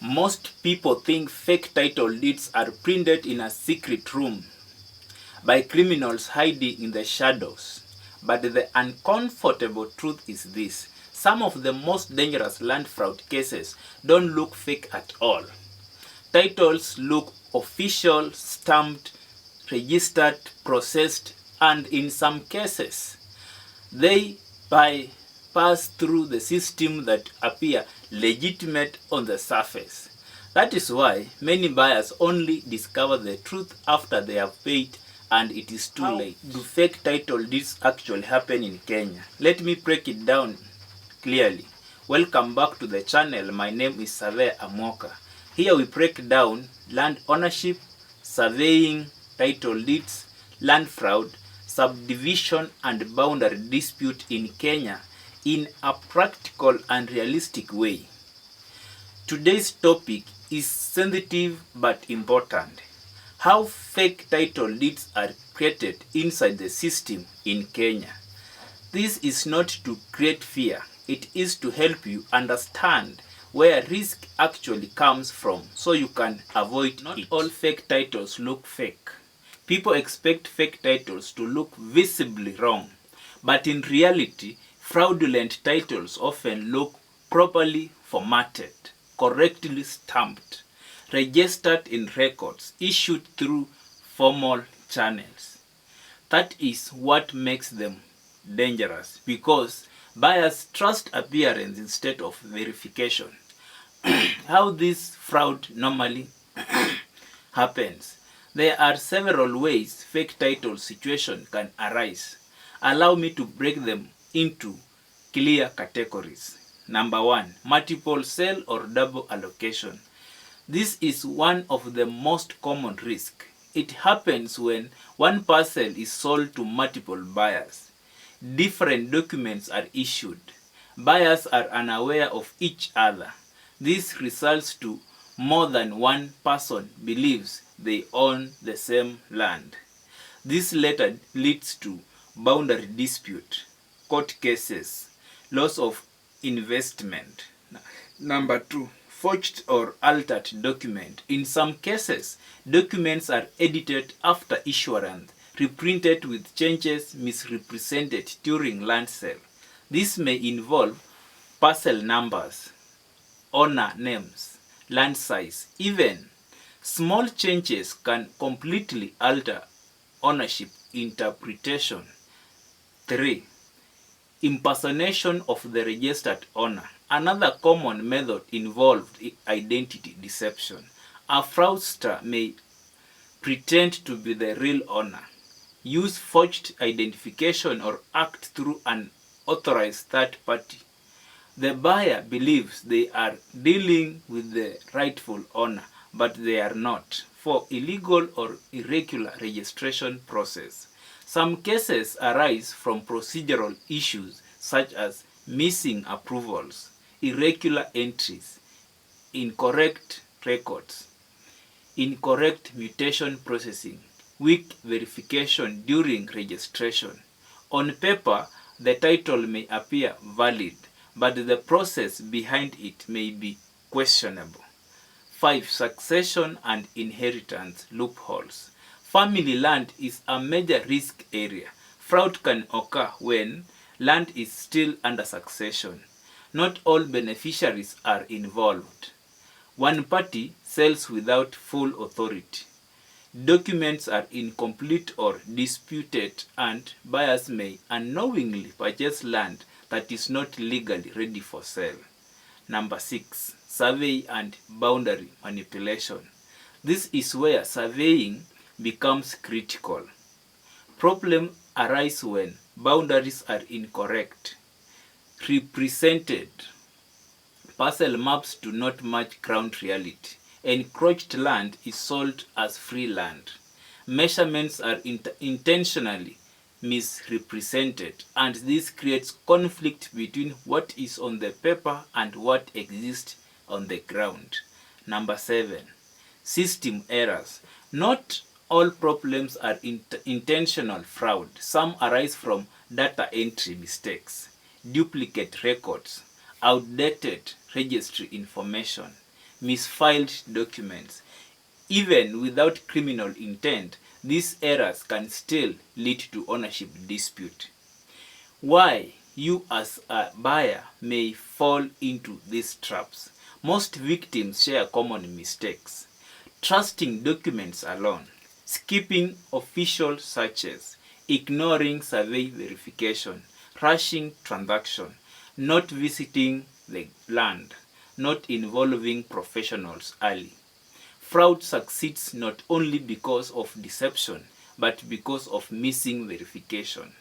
Most people think fake title deeds are printed in a secret room by criminals hiding in the shadows. But the uncomfortable truth is this: some of the most dangerous land fraud cases don't look fake at all. Titles look official, stamped, registered, processed, and in some cases, they pass through the system that appear legitimate on the surface. That is why many buyers only discover the truth after they have paid and it is too late. How do fake title deeds actually happen in Kenya? Let me break it down clearly. Welcome back to the channel. My name is Surveyor Amoka. Here we break down land ownership, surveying, title deeds, land fraud, subdivision and boundary dispute in Kenya in a practical and realistic way. Today's topic is sensitive but important: how fake title deeds are created inside the system in Kenya. This is not to create fear, it is to help you understand where risk actually comes from so you can avoid it. Not all fake titles look fake. People expect fake titles to look visibly wrong, but in reality, fraudulent titles often look properly formatted, correctly stamped, registered in records, issued through formal channels. That is what makes them dangerous, because buyers trust appearance instead of verification. How this fraud normally happens. There are several ways fake title situation can arise. Allow me to break them into clear categories. Number 1, multiple sale or double allocation. This is one of the most common risks. It happens when one parcel is sold to multiple buyers. Different documents are issued. Buyers are unaware of each other. This results to more than one person believes they own the same land. This later leads to boundary dispute, court cases, loss of investment. Number 2, forged or altered document. In some cases, documents are edited after issuance, reprinted with changes, misrepresented during land sale. This may involve parcel numbers, owner names, land size. Even small changes can completely alter ownership interpretation. 3, impersonation of the registered owner. Another common method involved identity deception. A fraudster may pretend to be the real owner, use forged identification, or act through an authorized third party. The buyer believes they are dealing with the rightful owner, but they are not, for illegal or irregular registration process. Some cases arise from procedural issues such as missing approvals, irregular entries, incorrect records, incorrect mutation processing, weak verification during registration. On paper, the title may appear valid, but the process behind it may be questionable. 5, succession and inheritance loopholes. Family land is a major risk area. Fraud can occur when land is still under succession. Not all beneficiaries are involved. One party sells without full authority. Documents are incomplete or disputed, and buyers may unknowingly purchase land that is not legally ready for sale. Number 6, survey and boundary manipulation. This is where surveying becomes critical. Problems arise when boundaries are incorrect, represented, parcel maps do not match ground reality, encroached land is sold as free land, measurements are intentionally misrepresented, and this creates conflict between what is on the paper and what exists on the ground. Number 7, system errors. Not all problems are intentional fraud. Some arise from data entry mistakes, duplicate records, outdated registry information, misfiled documents. Even without criminal intent, these errors can still lead to ownership dispute. Why you as a buyer may fall into these traps. Most victims share common mistakes: trusting documents alone, skipping official searches, ignoring survey verification, rushing transaction, not visiting the land, not involving professionals early. Fraud succeeds not only because of deception, but because of missing verification.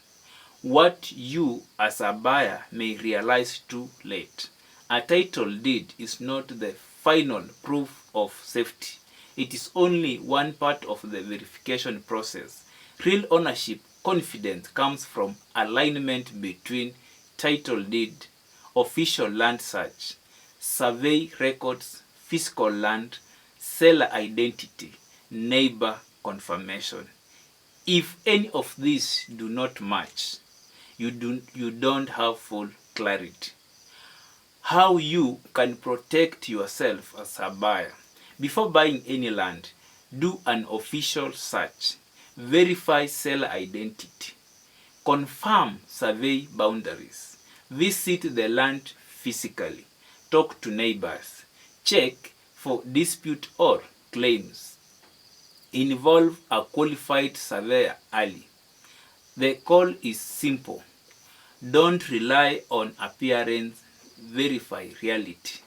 What you as a buyer may realize too late: a title deed is not the final proof of safety. It is only one part of the verification process. Real ownership confidence comes from alignment between title deed, official land search, survey records, physical land, seller identity, neighbor confirmation. If any of these do not match, you don't have full clarity. How you can protect yourself as a buyer. Before buying any land, do an official search. Verify seller identity. Confirm survey boundaries. Visit the land physically. Talk to neighbors. Check for dispute or claims. Involve a qualified surveyor early. The call is simple: don't rely on appearance, verify reality.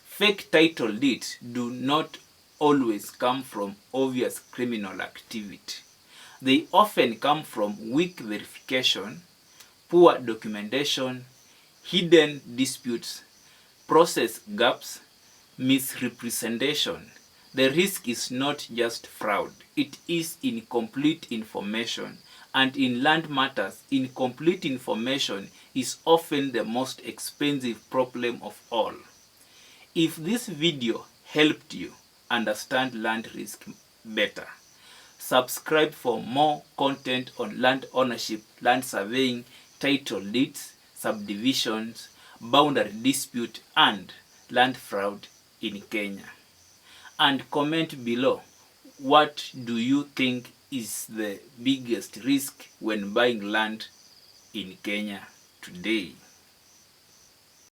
Fake title deeds do not always come from obvious criminal activity. They often come from weak verification, poor documentation, hidden disputes, process gaps, misrepresentation. The risk is not just fraud, it is incomplete information. And in land matters, incomplete information is often the most expensive problem of all. If this video helped you understand land risk better, subscribe for more content on land ownership, land surveying, title deeds, subdivisions, boundary dispute, and land fraud in Kenya. And comment below, what do you think is the biggest risk when buying land in Kenya today?